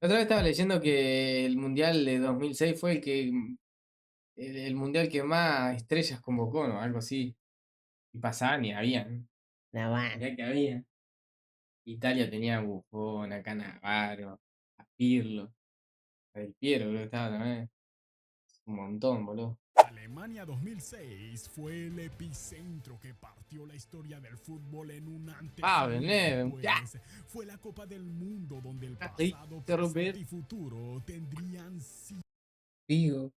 Otra vez estaba leyendo que el Mundial de 2006 fue el Mundial que más estrellas convocó, ¿no? Algo así. Y pasaban y habían. No, bueno. Mirá que había. Italia tenía a Buffon, a Cannavaro, a Pirlo, a Del Piero, creo que estaba también. Un montón, boludo. Alemania 2006 fue el epicentro que partió la historia del fútbol en un antes y Pablo, un Neves, ya. después. Fue la Copa del Mundo donde el Ahí, pasado, presente interrumpir. y futuro tendrían Digo, cita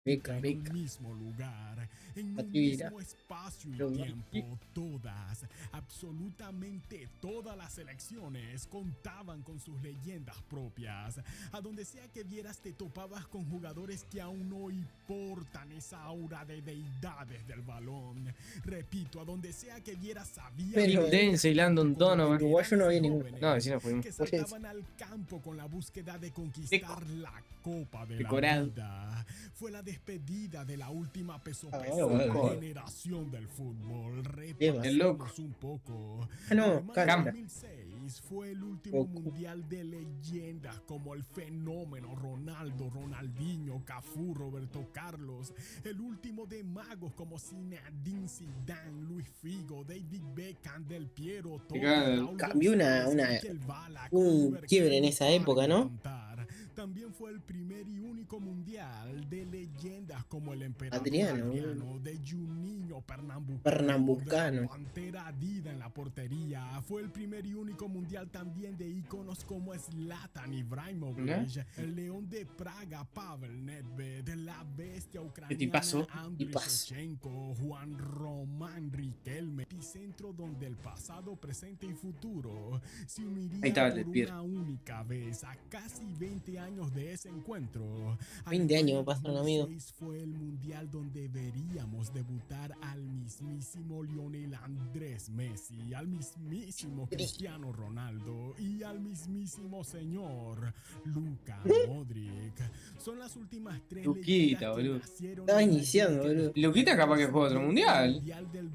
beca, en un beca. mismo lugar, en un Patibira. mismo espacio y Pero, tiempo. Todas, absolutamente todas las selecciones contaban con sus leyendas propias. A donde sea que vieras te topabas con jugadores que aún hoy portan esa aura de deidades del balón. Repito, a donde sea que vieras había Pero, Tim Dense y Landon Donovan. uruguayo no había ningún. No, así no fuimos. que Por eso. saltaban al campo con la búsqueda de Deco. conquistar la Copa de la Decorado. Vida. Fue la despedida de la última peso Ah, pesada bueno. generación del fútbol. El loco. Repasemos un poco. Ah, no, Alemania Cámara. 2006 fue el último Goku. mundial de leyendas como el fenómeno Ronaldo, Ronaldinho, Cafú, Roberto Carlos. El último de magos como Zinedine Zidane, Luis Figo, David Beckham, Del Piero, Totti, Raúl Cambió González, Michael Ballack, un Oliver quiebre en Kahn, esa época, paren de ¿no? contar. También fue el primer y único mundial de leyendas como el emperador Adriano, de Juninho Pernambucano, Pernambucano. de la Pantera Adida en la portería. Fue el primer y único mundial también de íconos como Zlatan Ibrahimovic, el León de Praga Pavel Nedved, la bestia ucraniana Andriy Shevchenko, Juan Román Riquelme, epicentro donde el pasado, presente y futuro se unirían por una única vez a casi 20 años de ese encuentro. 20 años me pasaron, amigo. 2006 fue el mundial donde veríamos debutar al mismísimo Lionel Andrés Messi, al mismísimo Cristiano Ronaldo y al mismísimo señor Luka Modric. Son las últimas tres Luquita, boludo. Estaba iniciando, boludo. Luquita capaz que juega otro mundial.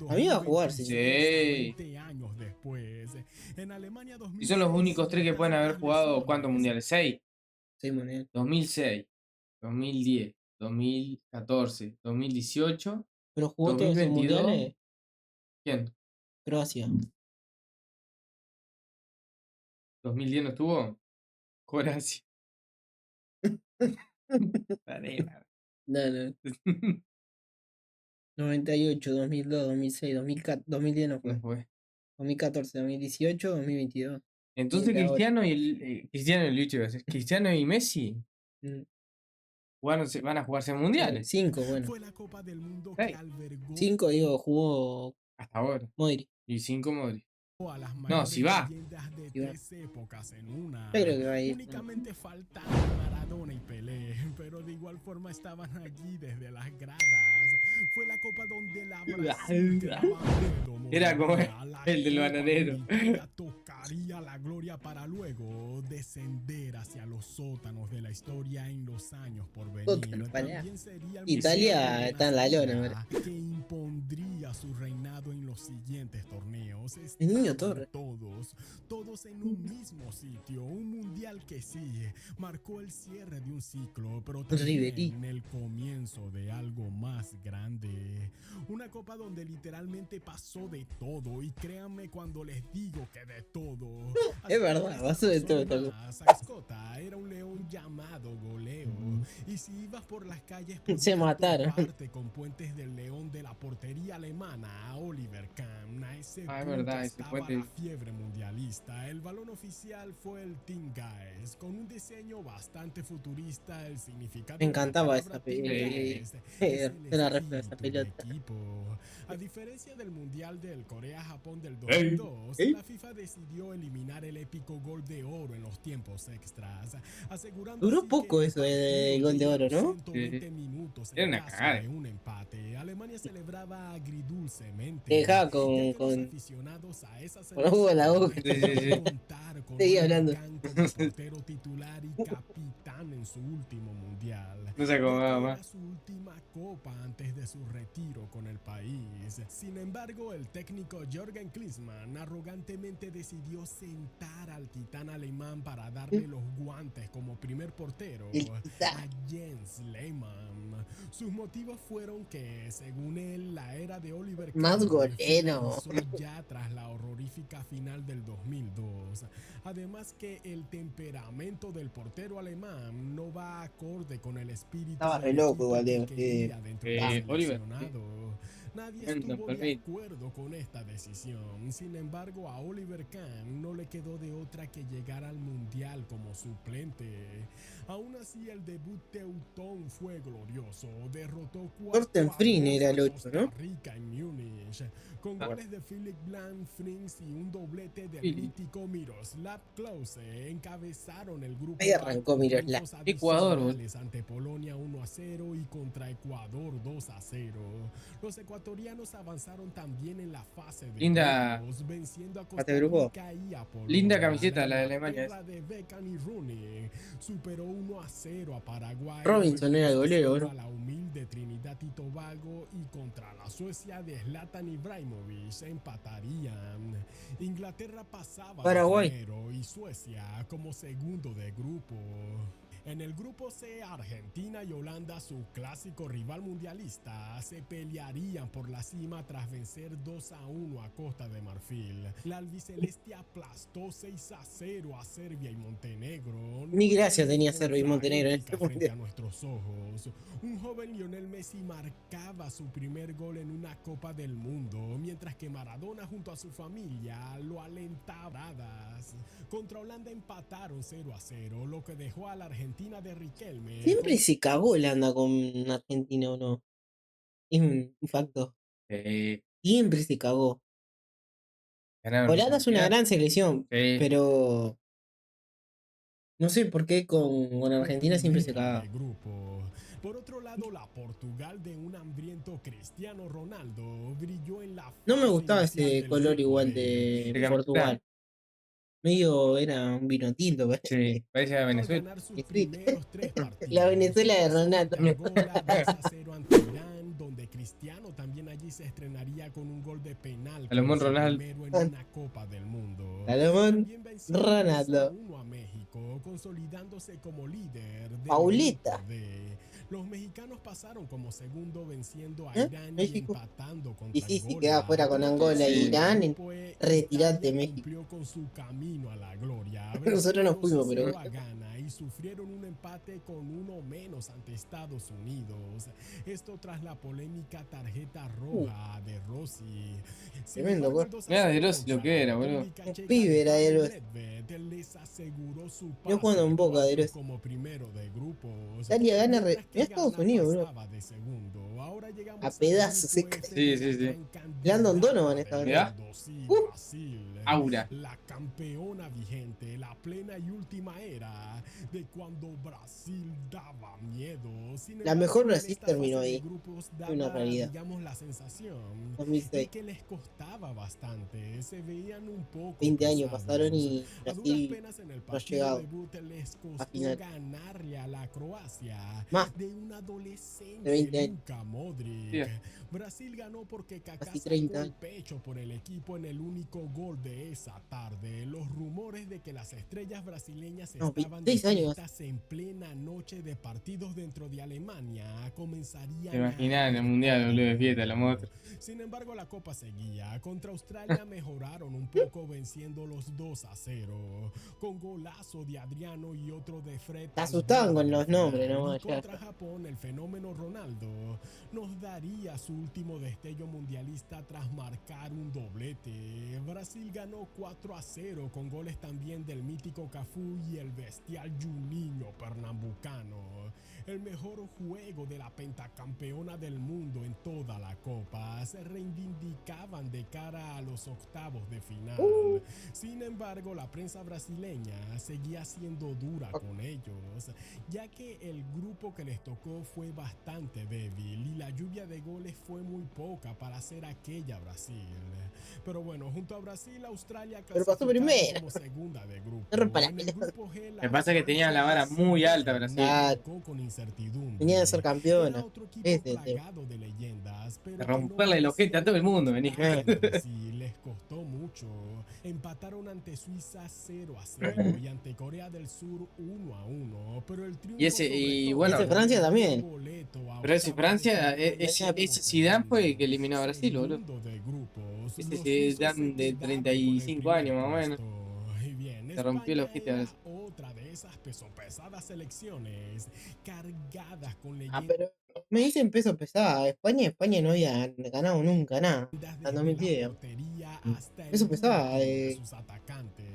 A mí va a jugar, sí. Sí. Años después, en Alemania 2006, Y son los únicos tres que pueden haber jugado, ¿cuántos mundiales? 6. 6 mundiales. 2006, 2010, 2014, 2018, Pero jugó todos esos 2022. mundiales. ¿Quién? Croacia. 2010 no estuvo. Croacia. No, no. 98, 2002, 2006, 2004, 2010 no fue. No fue. 2014, 2018, 2022. Entonces Y ahora. Cristiano y Cristiano y Lucho, Cristiano y Messi Mm, van a jugarse mundiales. 5, bueno. Fue la Copa del Mundo Hey. que albergó 5, digo, jugó Hasta ahora. Modric. Y 5 Modric. a las No, si va. leyendas de Si va. tres épocas en una. Yo creo que va a ir. Únicamente faltan Maradona y Pelé, pero de igual forma estaban allí desde las gradas. Fue la copa donde la Brasil quedaba dedo, Era como moría, la el del copa bananero. donde Italia tocaría la gloria para luego descender hacia los sótanos de la historia en los años por venir. Sótano, para. También sería el Italia mundial de está en la lona, Nazarena, que impondría su reinado en los siguientes torneos. El Niño Estaban Torre. todos en un mismo sitio. Un mundial que sí marcó el cierre de un ciclo, pero también el comienzo de algo más grande. Una copa donde literalmente pasó de todo, y créanme cuando les digo que de todo. Es verdad, pasó de todo. Mascota era un león llamado Goleo, y si ibas por las calles Se mataron. con puentes del león de la portería alemana a Oliver Kahn. A ese Es verdad, ese estaba puente. la fiebre mundialista. El balón oficial fue el Team Guys, con un diseño bastante futurista. El significado Me encantaba de la esa palabra pelota. Team Guys Era re fea esa espíritu de pelota. equipo. A diferencia del mundial del Corea-Japón del 2002, la FIFA decidió eliminar el épico gol de oro en los tiempos extras, asegurando Duró poco eso de gol de oro, ¿no? minutos Era en una caso cagada. de un empate. Alemania celebraba agridulce dulcemente, Dejá ya que los aficionados a esa con Hugo en la boca. Sí, sí, sí. contar con Seguí Oliver hablando. Kahn como portero titular y capitán en su último mundial, No se ya acomodaba que más. era su última copa antes de su retiro con el país. Sin embargo, el técnico Jürgen Klinsmann arrogantemente decidió sentar al titán alemán para darle los guantes como primer portero El a titán. Jens Lehmann. Sus motivos fueron que, según él, la era de Oliver Más Kahn golero. finalizó ya tras la horrorífica final del 2002. Además que el temperamento del portero alemán no va acorde con el espíritu Estaba re del loco equipo igual que quería dentro del Oliver. seleccionado. Nadie Tremendo, estuvo de perfecto. acuerdo con esta decisión. Sin embargo, a Oliver Kahn no le quedó de otra que llegar al mundial como suplente. Aún así, el debut teutón fue glorioso. Derrotó 4 Thorsten a Frink 2 era a el 8, Costa ¿no? Rica en Múnich, con Ah. goles de Philipp Blanc, Frings y un doblete del Philip. mítico Miroslav Klose. Encabezaron el grupo Ahí A arrancó con Miroslav. triunfos Ecuador, adicionales ante Polonia 1-0 y contra Ecuador 2-0. Los ecuatorianos avanzaron también en la fase de Linda. grupos, venciendo a ¿Fase Costa de grupo? Rica y a Polonia. Linda camiseta la de Alemania. Inglaterra de Beckham y Rooney superó 1-0 a Paraguay. Robinson luego era el golero, 2-0 ¿no? a la humilde Trinidad y Tobago, y contra la Suecia de Zlatan Ibrahimovic empatarían. Inglaterra pasaba Paraguay. de primero y Suecia como segundo de grupo. En el grupo C, Argentina y Holanda, su clásico rival mundialista, se pelearían por la cima tras vencer 2-1 a Costa de Marfil. La albiceleste aplastó 6-0 a Serbia y Montenegro. Ni gracia tenía Contra Serbia y Montenegro en épica este frente a mundial. nuestros ojos. Un joven Lionel Messi marcaba su primer gol en una Copa del Mundo, mientras que Maradona junto a su familia lo alentaba. Contra Holanda empataron 0-0, lo que dejó a la Argentina de Riquelme Siempre se cagó Holanda con Argentina, ¿o no? Es un facto. Siempre se cagó. Ganaron un Holanda es una mundial. gran selección, Sí. pero no sé por qué con Argentina siempre se primera caga. de grupo. Por otro lado, la Portugal de un hambriento Cristiano Ronaldo brilló en la No me fase gustaba inicial ese del color grupo igual B. de De Portugal. camiseta. Medio era un vino tinto, Sí, parece. parece a Al Venezuela. ganar sus Escrito. primeros 3 partidos, La Venezuela de Ronaldo. sobre Angola 2-0 ante Irán, donde Cristiano también allí se estrenaría con un gol de penal como Salomón su Ronaldo. primero en una Copa del Mundo. Salomón También venció Ronaldo. 2-1 a México, consolidándose como líder del Pauleta. grupo D. Los mexicanos pasaron como segundo, venciendo a ¿Eh? Irán y México. empatando contra Y sí, Angola. quedaba fuera con Por otro Angola lado, y Sí. el Irán. grupo E, Retirate, Italia México. cumplió con su camino a la gloria. Nosotros no fuimos, pero 2-0 a Ghana y sufrieron un empate con uno menos ante Estados Unidos. Esto tras la polémica tarjeta roja de Rossi. Sin Tremendo embargo, gol. el 2-0 Mira de Rossi contra lo que era, la boludo. República Un Checa pibe de era de Pavel Rossi. Nedved les aseguró su Yo jugando pase en a Boca de cuartos Rossi. como primero de grupos. Italia gana Mientras que Mirá Estados Ghana Unidos, bro. pasaba de segundo. Ahora llegamos A al pedazos se grupo cae. F, Sí, de sí, la sí. gran candidata Landon Donovan del estaba Mirá. mundo, sí, Uh. Brasil. Aura. La campeona vigente, la plena y última era de cuando Brasil daba miedo. Sin La embargo, mejor en Brasil esta terminó fase de ahí. grupos Es una daba, realidad. digamos, la sensación de 2006. que les costaba bastante. Se veían un poco 20 años pesados. pasaron y A duras Brasil penas en el no ha partido llegado debut les a costó final. ganarle a la Croacia Más de un de adolescente 20 años. Luka Modric. Sí. Brasil ganó porque Kaká Casi sacó 30 el años. pecho por el equipo en el único gol de esa tarde. Los rumores de que las estrellas brasileñas No, estaban de 26 años. fiestas en plena noche de partidos dentro de Alemania comenzarían Te imaginas en el mundial, boludo, de fiesta, la moto. Sin embargo, la copa seguía. Contra Australia mejoraron un poco venciendo los 2-0 con golazo de Adriano y otro de Fred. Te asustaban con los nombres, Y nomás. Ya contra está. Japón, el fenómeno Ronaldo nos daría su último destello mundialista tras marcar un doblete. Brasil ganó 4-0 con goles también del mítico Cafú y el bestial Juninho Pernambucano. El mejor juego de la pentacampeona del mundo en toda la copa. Se reivindicaban de cara a los octavos de final. Sin embargo, la prensa masa brasileña seguía siendo dura con ellos, ya que el grupo que les tocó fue bastante débil y la lluvia de goles fue muy poca para hacer aquella Brasil. Pero bueno, junto a Brasil, Australia Pero pasó primero. como segunda de grupo. No rompa la En el pelota. grupo G, Lo que pasa es que tenía la vara muy alta Brasil. Claro. con incertidumbre. Venía de ser Era campeona. otro equipo Ese es el tema. plagado de leyendas, pero De que no romperle el ojete a todo el mundo, venía. Sí, les costó mucho. Empataron ante Suiza 0-0 y ante Corea del Sur 1-1, pero el triunfo Y bueno, ese Francia también. Pero ese Francia, ese Zidane fue el que eliminó a Brasil, boludo. Ese Zidane de 35 años más o menos. Se rompió el ojete a Brasil. Otra de esas pesadas selecciones cargadas con pero me dicen peso pesada. España no había ganado nunca nada. Hasta 2010. Peso pesada.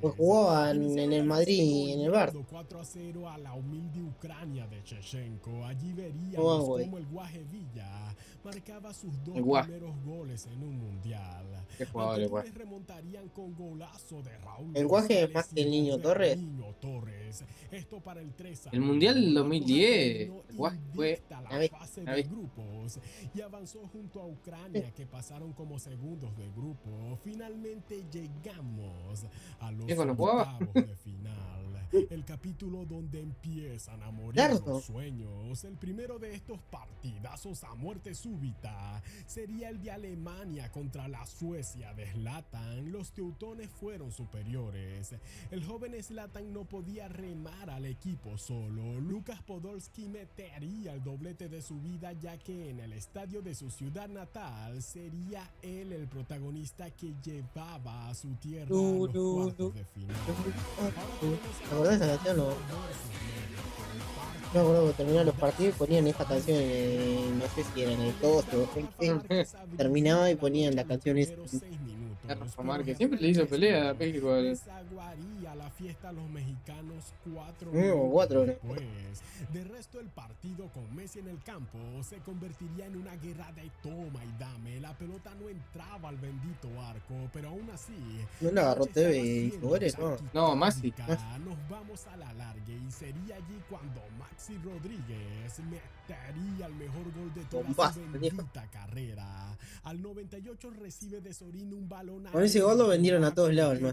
Pues jugaban en el Madrid y en el Barça. 4-0 a la humilde Ucrania de Shevchenko. Allí veríamos cómo el Guaje Villa marcaba sus dos primeros goles en un mundial. Qué jugador el Guaje. Remontarían con golazo de Raúl. El Guaje es más que el Niño Torres. Esto para el 3-0. El Mundial del 2010, el Guaje fue la fase de grupos y avanzó junto a Ucrania, que pasaron como segundos de grupo. Finalmente llegamos a los octavos de final. El capítulo donde empiezan a morir los sueños. El primero de estos partidazos a muerte súbita sería el de Alemania contra la Suecia de Zlatan. Los teutones fueron superiores. El joven Zlatan no podía remar al equipo solo. Lukas Podolski metería el doblete de su vida, ya que en el estadio de su ciudad natal sería él el protagonista que llevaba a su tierra a los cuartos de final. ¿Te acordás de esa canción o no? Me acuerdo que terminaban los partidos y ponían esta canción, no sé si era en el tosto o terminaba y ponían la canción esa. Rafa Márquez siempre le hizo pelea a México. La fiesta a los mexicanos 4 después. De resto, el partido con Messi en el campo se convertiría en una guerra de toma y dame. La pelota no entraba al bendito arco, pero aún así no la agarró TV y jugadores, no, Maxi. Nos vamos a la larga y sería allí cuando Maxi Rodríguez metería el mejor gol de toda su bendita carrera. Al 98 recibe de Sorín un balón. Con ese gol lo vendieron a todos lados, ¿no?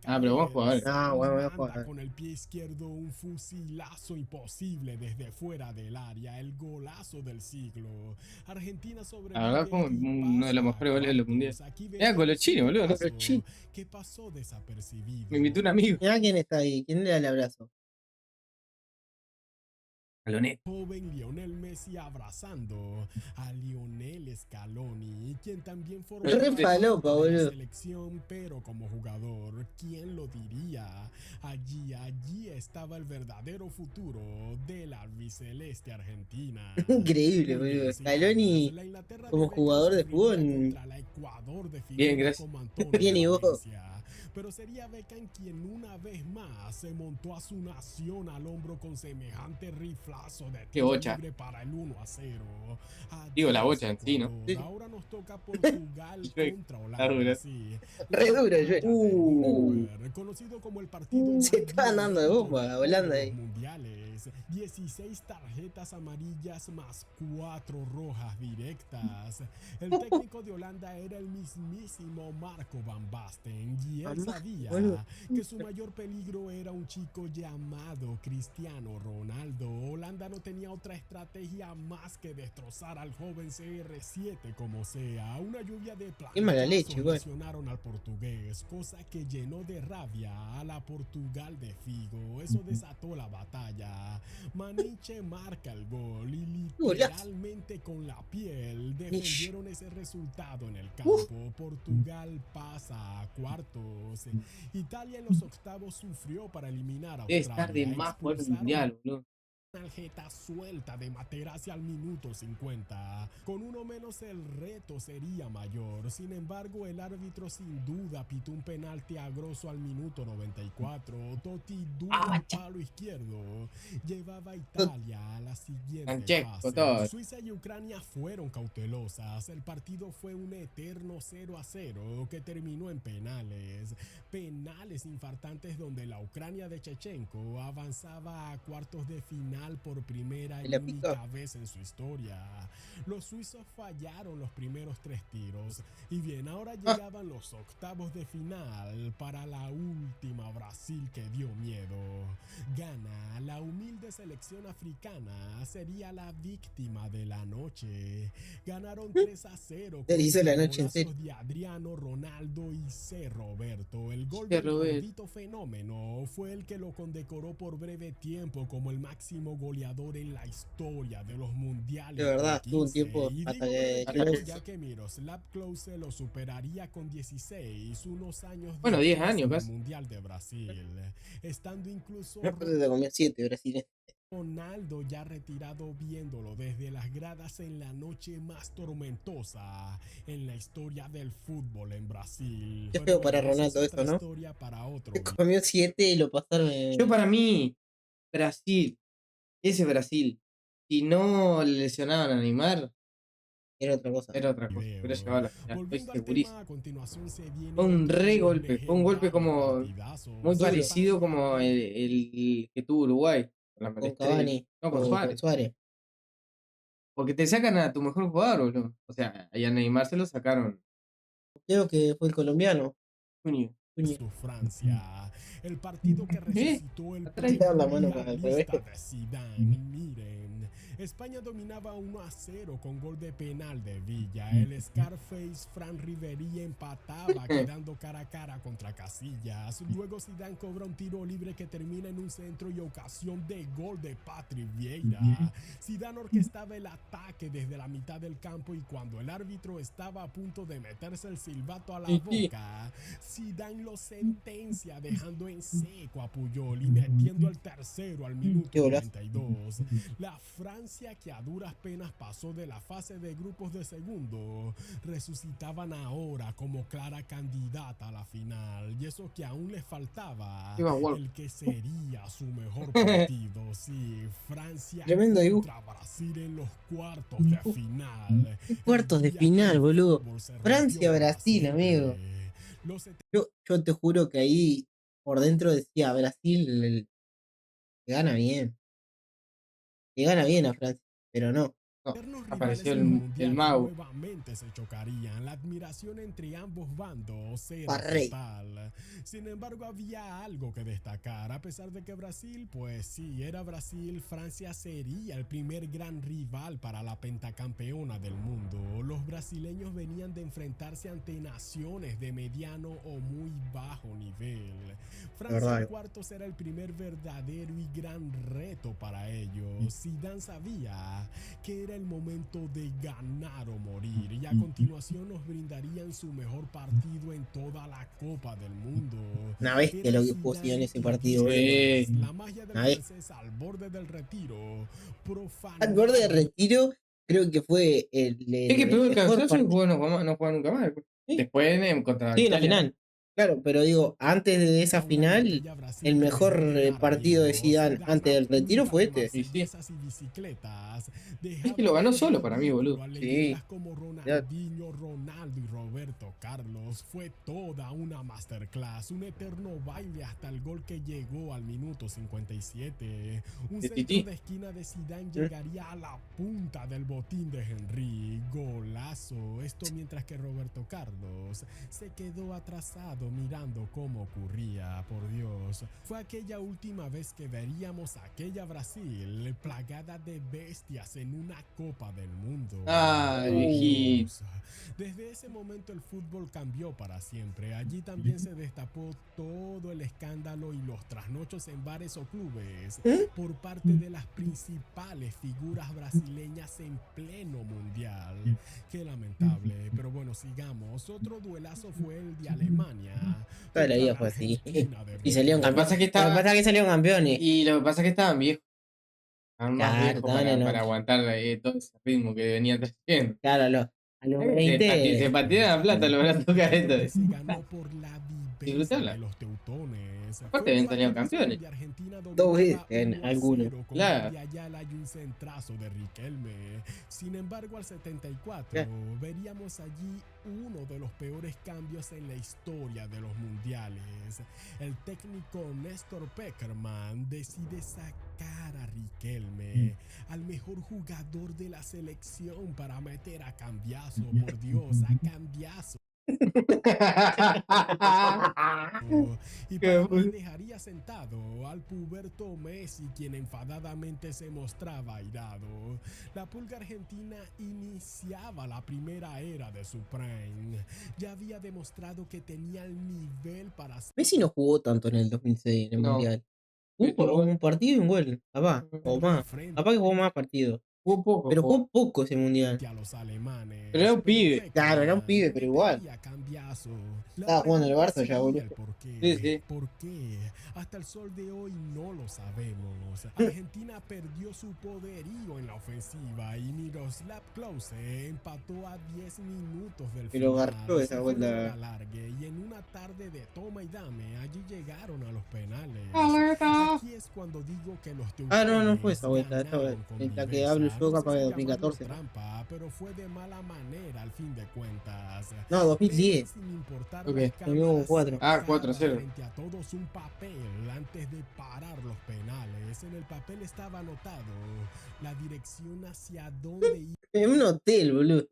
Pero vos jugadores. Bueno, jugador. Con el pie izquierdo un fusilazo imposible desde fuera del área, el golazo del siglo. Argentina sobre. La verdad fue uno de los mejores goles de los mundiales. Era Colochini, boludo, no Colochini. Que pasó desapercibido. Me invitó un amigo. Mirá quién está ahí, quién le da el abrazo. Scaloni. Joven Lionel Messi abrazando a Lionel Scaloni, quien también formó la selección, pero como jugador, ¿quién lo diría? Allí estaba el verdadero futuro de la albiceleste argentina. Increíble, boludo. Scaloni como jugador de fútbol. Bien, gracias. Bien, y vos. Pero sería Beckham quien una vez más se montó a su nación al hombro con semejante riflazo de tiro libre para el 1-0. Digo, la bocha en sí, ¿no? Ahora nos toca Portugal contra Holanda. Sí. Re duro, yo. Reconocido como el partido se está dando de bomba Holanda ahí. Mundiales. 16 tarjetas amarillas más 4 rojas directas. El técnico de Holanda era el mismísimo Marco Van Basten y él sabía que su mayor peligro era un chico llamado Cristiano Ronaldo. Holanda no tenía otra estrategia más que destrozar al joven CR7 como sea. Una lluvia de plazos presionaron al portugués, cosa que llenó de rabia a la Portugal de Figo. Eso desató la batalla. Maniche marca el gol y literalmente con la piel defendieron ese resultado en el campo. Portugal pasa a cuartos. Italia en los octavos sufrió para eliminar a Australia. Es tarde más por el mundial, boludo. tarjeta suelta de Materazzi al minuto 50. Con uno menos el reto sería mayor. Sin embargo, el árbitro sin duda pitó un penalti a Grosso al minuto 94. Totti duro al palo izquierdo. Llevaba a Italia a la siguiente Francesco, fase. todo. Suiza y Ucrania fueron cautelosas. El partido fue un eterno 0-0 que terminó en penales. Penales infartantes donde la Ucrania de Shevchenko avanzaba a cuartos de final por primera y única vez en su historia. Los suizos fallaron los primeros 3 tiros y bien, ahora llegaban los octavos de final para la última Brasil que dio miedo. Ghana, la humilde selección africana, sería la víctima de la noche. Ganaron 3-0 Se hizo la noche en serio. de Adriano, Ronaldo y C. Roberto. El gol del gordito fenómeno fue el que lo condecoró por breve tiempo como el máximo goleador en la historia de los mundiales. De verdad, tuvo un tiempo hasta que ya que Miroslav Klose lo superaría con 16, unos años bueno, 10 años en el casi. Mundial de Brasil, estando incluso se comió 7 Brasil. Ronaldo ya retirado viéndolo desde las gradas en la noche más tormentosa en la historia del fútbol en Brasil. Qué feo para Ronaldo esto, ¿no? Para otro. Se comió 7 y lo pasaron en... Yo para mí, Brasil, ese Brasil, si no le lesionaban a Neymar, era otra cosa. Era otra cosa, pero llegaba a la final, estoy segurísimo. A continuación se viene Fue un re golpe, fue un golpe como muy parecido como el que tuvo Uruguay. Con Cavani, no, con Suárez. Porque te sacan a tu mejor jugador, ¿no? O sea, a Neymar se lo sacaron. Creo que fue el colombiano. Junio. Francia, el partido que resucitó el la mano para el revés. Miren, España dominaba 1-0 con gol de penal de Villa. El Scarface Fran Riveri empataba quedando cara a cara contra Casillas. Luego Zidane cobra un tiro libre que termina en un centro y ocasión de gol de Patrick Vieira. Zidane orquestaba el ataque desde la mitad del campo y cuando el árbitro estaba a punto de meterse el silbato a la boca, Zidane lo sentencia dejando en seco a Puyol y metiendo el tercero al minuto 92. La Francia, que a duras penas pasó de la fase de grupos de segundo, resucitaban ahora como clara candidata a la final, y eso que aún le faltaba el que sería su mejor partido. Sí, Francia contra Brasil en los cuartos de final. Cuartos de final, boludo. Francia-Brasil, amigo. Yo te juro que ahí por dentro decía, Brasil le gana bien. Le gana bien a Francia, pero no. No, apareció el Mau. Nuevamente se chocarían. La admiración entre ambos bandos era total. Sin embargo, había algo que destacar. A pesar de que Brasil, pues sí, era Brasil, Francia sería el primer gran rival para la pentacampeona del mundo. Los brasileños venían de enfrentarse ante naciones de mediano o muy bajo nivel. Francia en cuartos era el primer verdadero y gran reto para ellos. Zidane sabía que era el momento de ganar o morir, y a continuación nos brindarían su mejor partido en toda la Copa del Mundo. Una bestia lo que puso en ese partido. La magia del francés al borde del retiro. Al borde del retiro, creo que fue es que pegó el cansancio y no juega nunca más. Después contra en la final. Claro, pero digo, antes de esa final, el mejor partido de Zidane antes del retiro fue este. Sí. Es que lo ganó solo para mí, boludo. Sí. Como Ronaldinho, Ronaldo y Roberto Carlos. Fue toda una masterclass, un eterno baile hasta el gol que llegó al minuto 57. Un centro de esquina de Zidane llegaría a la punta del botín de Henry. Golazo. Esto mientras que Roberto Carlos se quedó atrasado mirando cómo ocurría. Por Dios, fue aquella última vez que veríamos a aquella Brasil plagada de bestias en una Copa del Mundo. Desde ese momento el fútbol cambió para siempre. Allí también se destapó todo el escándalo y los trasnochos en bares o clubes por parte de las principales figuras brasileñas en pleno mundial. Qué lamentable, pero bueno, sigamos. Otro duelazo fue el de Alemania. Toda la vida fue así. Y salieron campeones. Lo que pasa es que salieron campeones. Y lo que pasa es que estaban viejos. Estaban más Claro, viejos estaban en para otra. aguantar todo ese ritmo que venía trayendo. Claro, a los Se 20. pateaban la plata los brazos caretos. Se ganó por la viveza de Disfrutarla. los teutones. Aparte Fue un habían salido partidazo campeones. donde Argentina Dos veces dominaba en 1 a algunos. 0 con Claro. Gaby Ayala y un centrazo de Riquelme. Sin embargo, al 74 Ya. veríamos allí uno de los peores cambios en la historia de los mundiales. El técnico Néstor Peckerman decide sacar a Riquelme, al mejor jugador de la selección, para meter a Cambiaso, por Dios, a Cambiaso. Y para más dejaría sentado al puberto Messi, quien enfadadamente se mostraba airado. La pulga argentina iniciaba la primera era de su prime. Ya había demostrado que tenía el nivel para ser Messi no jugó tanto en el 2006 en el No. Mundial. Sí, Jugó un partido y un gol, capaz, o más. frente Capaz que jugó más partidos. Jugó poco. Pero jugó. jugó poco ese Mundial. a los alemanes. Pero era un pibe. Peckerman Claro, era un pibe, pero igual. metería Cambiaso. La Estaba jugando en el pregunta Barça ya, sería boludo. el ¿por qué? Sí, sí. ¿Por qué? Hasta el sol de hoy no lo sabemos. Argentina perdió su poderío en la ofensiva y Miroslav Klose empató a 10 minutos del Pero final. garchó esa Se vuelta. fueron al alargue y en una tarde de toma y dame, allí llegaron a los penales. Aquí es cuando digo que los No fue esa vuelta, esta ganaron vez. con La que viveza. hablo yo, No sé capaz si de llamarlo 2014. trampa, pero fue de mala manera al fin de cuentas. No, 2010. Sin importar Ok, las el mismo cámaras, 4. Ah, 4-0. sacaba frente a todos un papel antes de parar los penales. En el papel estaba anotado la dirección hacia donde En un hotel, boludo.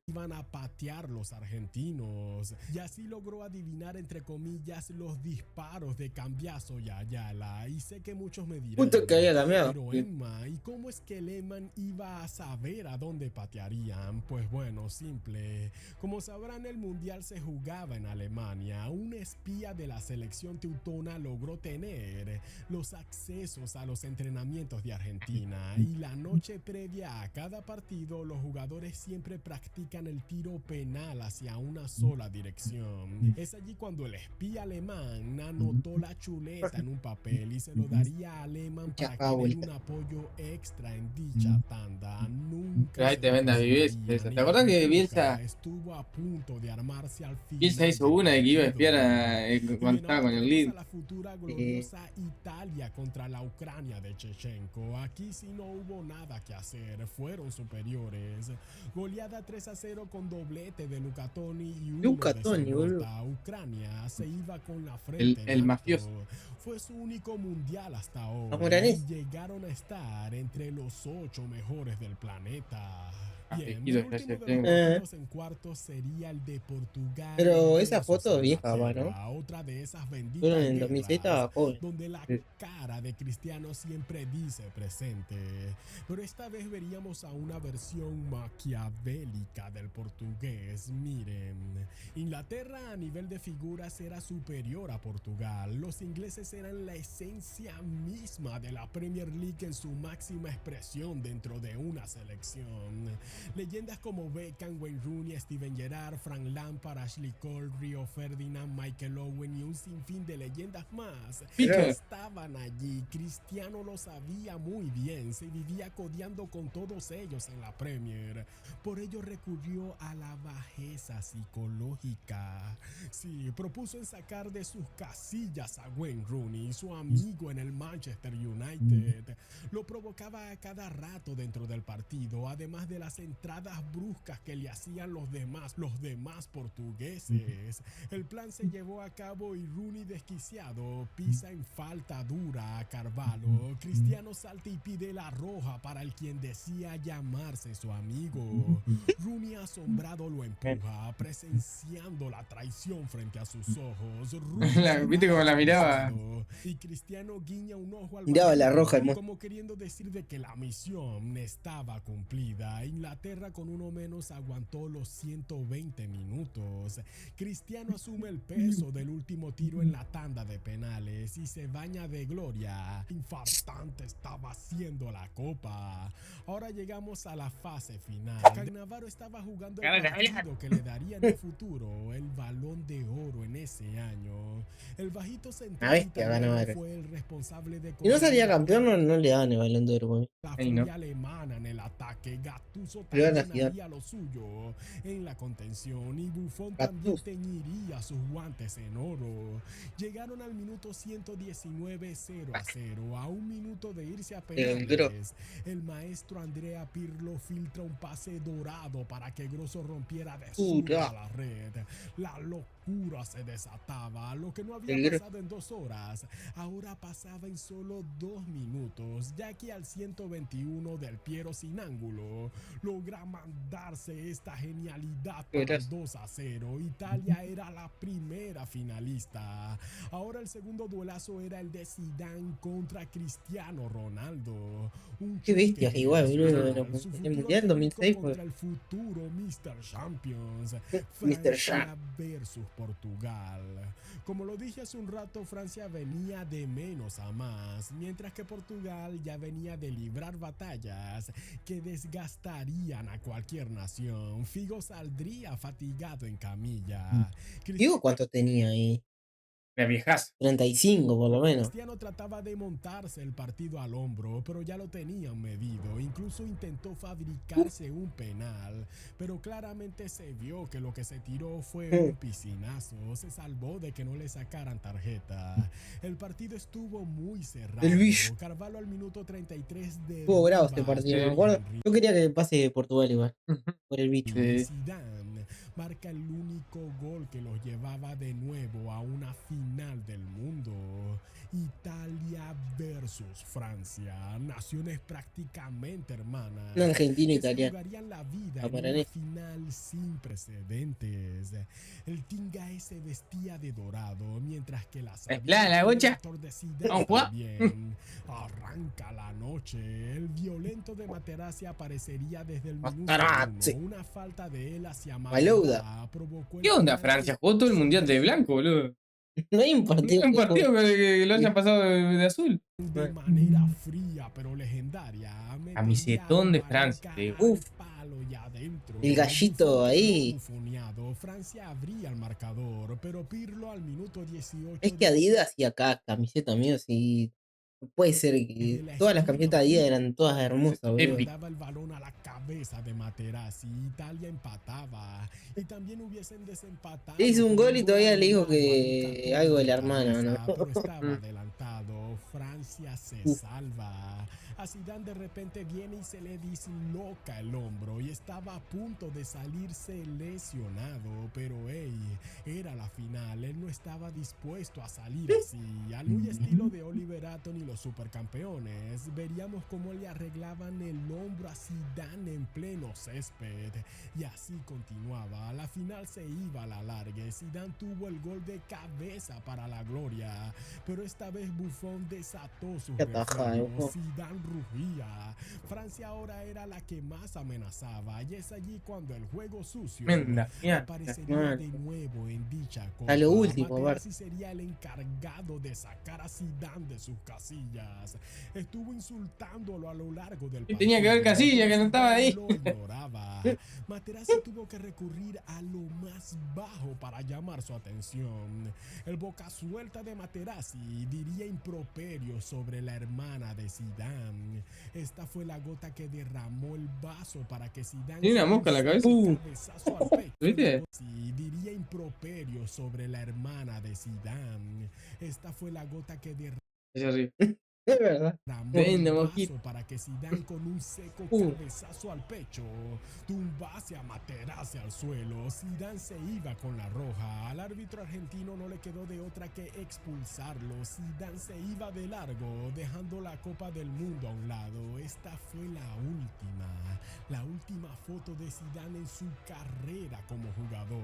iban a patear los argentinos, y así logró adivinar entre comillas los disparos de Cambiaso y Ayala. Y sé que muchos me dirán, Justo que había cambiado. pero Emma, ¿y cómo es que Lehmann iba a saber a dónde patearían? Pues bueno, simple. Como sabrán, el mundial se jugaba en Alemania. Un espía de la selección teutona logró tener los accesos a los entrenamientos de Argentina, y la noche previa a cada partido los jugadores siempre practican el tiro penal hacia una sola dirección. Es allí cuando el espía alemán anotó la chuleta en un papel y se lo daría a Lehmann para Chacá, tener vuelta. un apoyo extra en dicha tanda. Nunca Pero ahí se te vendas consiguiría, Bielsa. ni ¿Te acordás que Tuca Bielsa estuvo a punto de armarse al final Bielsa hizo del una de que iba a partido? espiar cuando estaba con el Lille? A la futura gloriosa Italia contra la Ucrania de Chechenko. Aquí sí no hubo nada que hacer, fueron superiores. Goleada 3-0 con doblete de Luca Toni y uno Luca de Toni, boludo. Serrota. Ucrania se iba con la frente El en alto. mafioso. Fue su único mundial hasta ahora Moranés. y llegaron a estar entre los 8 mejores del planeta. Ah, Bien, tejido, el ya último se de tengo. los partidos en cuartos sería el de Portugal. Pero esa versus foto vieja, va, ¿no? Inglaterra, otra de esas benditas Solo en el 2006 guerras estaba joven. donde la Sí. cara de Cristiano siempre dice presente. Pero esta vez veríamos a una versión maquiavélica del portugués. Miren, Inglaterra a nivel de figuras era superior a Portugal. Los ingleses eran la esencia misma de la Premier League en su máxima expresión dentro de una selección. Leyendas como Beckham, Wayne Rooney, Steven Gerrard, Frank Lampard, Ashley Cole, Rio Ferdinand, Michael Owen y un sinfín de leyendas más Pica. estaban allí. Cristiano lo sabía muy bien, se vivía codeando con todos ellos en la Premier. Por ello recurrió a la bajeza psicológica. Sí, propuso en sacar de sus casillas a Wayne Rooney, su amigo en el Manchester United. Lo provocaba a cada rato dentro del partido, además de las entradas bruscas que le hacían los demás portugueses. El plan se llevó a cabo y Rooney, desquiciado, pisa en falta dura a Carvalho. Cristiano salta y pide la roja para el quien decía llamarse su amigo. Rooney, asombrado, lo empuja, presenciando la traición frente a sus ojos. Rooney ¿Viste cómo la miraba? y Cristiano guiña un ojo al Miraba la balón, roja, hermano. como queriendo decir de que la misión estaba cumplida. Inglaterra con uno menos aguantó los 120 minutos. Cristiano asume el peso del último tiro en la tanda de penales y se baña de gloria. Infartante estaba haciendo la copa. Ahora llegamos a la fase final. Cannavaro estaba jugando el partido que le daría en el futuro futuro el Balón de Oro en ese año. El bajito Una central bestia italiano ganadora. fue el responsable de Si no salía conseguir campeón, no le daban el Balón de Oro, por mí. la Ahí no. furia alemana en el ataque. Gattuso Le van a también girar. haría lo suyo en la contención y Buffon también Gattuso. teñiría sus guantes en oro. Llegaron al minuto 119, 0-0, a un minuto de irse a Entró. penales. El maestro Andrea Pirlo filtra un pase dorado para que Grosso rompiera de zurda la red. La locura se desataba, lo que no había El pasado en 2 horas, ahora pasaba en solo 2 minutos, ya que al 121 del Piero sin ángulo logra mandarse esta genialidad para el 2-0. Italia era la primera finalista. Ahora el segundo duelazo era el de Zidane contra Cristiano Ronaldo. Un Qué bestias, choque igual, boludo. generacional, su El futuro Mundial técnico 2006 contra fue el futuro Mr. Champions. Mr. Francia versus Portugal. Como lo dije hace un rato, Francia venía de menos a más, mientras que Portugal ya venía de librar batallas que desgastarían a cualquier nación. Figo saldría fatigado en camilla. Digo, ¿cuánto tenía ahí? La viejazo. 35 por lo menos. Cristiano trataba de montarse el partido al hombro, pero ya lo tenían medido. Incluso intentó fabricarse un penal, pero claramente se vio que lo que se tiró fue un piscinazo. Se salvó de que no le sacaran tarjeta. El partido estuvo muy cerrado. El bicho. Carvalho al minuto 33 de Estuvo bravo este partido, me acuerdo. Yo quería que pase Portugal igual. Por el bicho. Sí. Zidane marca el único gol que los llevaba de nuevo a una final del mundo. Italia versus Francia, naciones prácticamente hermanas. Un argentino que se italiano. jugarían la vida en Aparece. una final sin precedentes. El Tinga se vestía de dorado, mientras que la La gocha. Vamos a jugar. también. Arranca la noche. El violento de Materazzi aparecería desde el minuto Materazzi. 1. Una falta de él hacia Malouda. Malouda provocó el ¿Qué onda penal Francia? Jugó todo el mundial de blanco, boludo. No hay un No partido. hay un partido que lo hayan pasado de azul. de manera fría pero legendaria. Camisetón de Francia, te digo. Uf. El gallito ahí. Bufoneado. Francia abría el marcador, pero Pirlo al minuto 18. Es que Adidas y acá camiseta, amigo, sí. Puede ser que todas las camisetas de Adidas eran todas hermosas, boludo. Épico. Daba el balón a la cabeza de Materazzi. Italia empataba. Y también hubiesen desempatado. Le hizo un gol y todavía le dijo que Marcó algo de la cabeza, hermana, ¿no? pero estaba adelantado. Francia se salva. A Zidane de repente viene y se le disloca el hombro y estaba a punto de salirse lesionado, pero era la final, él no estaba dispuesto a salir así. Al muy estilo de Oliver Atom y los supercampeones, veríamos cómo le arreglaban el hombro a Zidane en pleno césped, y así continuaba. La final se iba a la larga. Zidane tuvo el gol de cabeza para la gloria, pero esta vez Buffon desató su refreno. Zidane rugía. Francia ahora era la que más amenazaba, y es allí cuando el juego sucio aparecería de nuevo en dicha copa. A lo último, Materazzi sería el encargado de sacar a Zidane de sus casillas. Estuvo insultándolo a lo largo del partido. Tenía que ver Casilla, que no estaba ahí. Lo ignoraba. Materazzi tuvo que recurrir a lo más bajo para llamar su atención. El boca suelta de Materazzi diría improperio sobre la hermana de Zidane. Esta fue la gota que derramó el vaso para que Zidane... Tiene una mosca en la cabeza. Cabezazo al pecho. ¿Viste? Sí, diría improperio sobre la hermana de Zidane. Esta fue la gota que derramó... Eso sí. Es verdad. Vende, el mosquito. vaso para que Zidane con un seco cabezazo al pecho tumbase a Materazzi al suelo. Zidane se iba con la roja. Al árbitro argentino no le quedó de otra que expulsarlo. Zidane se iba de largo, dejando la Copa del Mundo a un lado. Esta fue la última foto de Zidane en su carrera como jugador.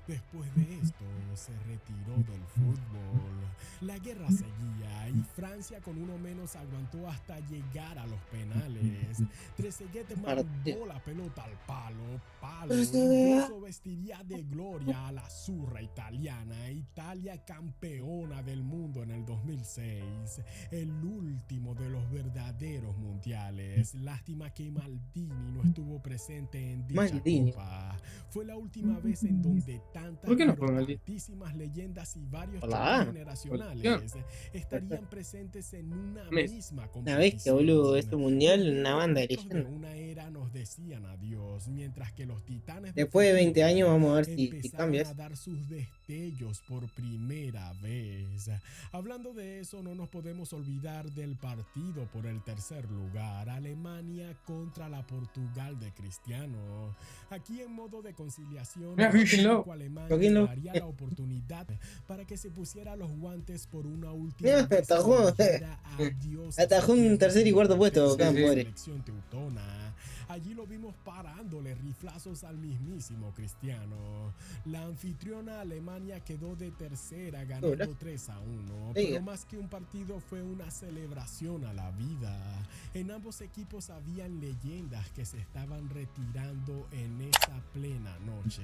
Después de esto, se retiró del fútbol. La guerra seguía y Francia con uno menos aguantó hasta llegar a los penales. Trezeguet mandó la pelota al palo, incluso vestiría de gloria a la zurra italiana, Italia campeona del mundo en el 2006, el último de los verdaderos mundiales. Lástima que Maldini no estuvo presente en dicha copa. Fue la última vez en donde ¿Por qué no fue tantísimas leyendas y varios Hola. generacionales estarían presentes en una misma competición. Una bestia, boludo, este mundial, una banda de Muchos de leyendas. una era nos decían adiós, mientras que los titanes Después de 20 años vamos a ver si empezaron cambias. a dar sus destellos por primera vez. Hablando de eso, no nos podemos olvidar del partido por el tercer lugar, Alemania contra la Portugal de Cristiano. Aquí en modo de conciliación, Alemania daría la oportunidad para que se pusiera los guantes por una última vez. Atajó un tercer y cuarto puesto, selección teutona. Allí lo vimos parándole riflazos al mismísimo Cristiano. La anfitriona Alemania quedó de tercera ganando 3-1, pero más que un partido fue una celebración a la vida. En ambos equipos habían leyendas que se estaban retirando en esa plena noche.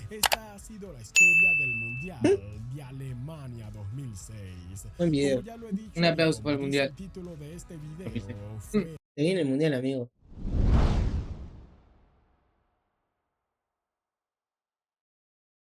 Esta ha sido la historia del Mundial de Alemania 2006. Buen video. Como ya lo he dicho, Un aplauso para el el Mundial. título de este video fue Se viene el mundial, amigo.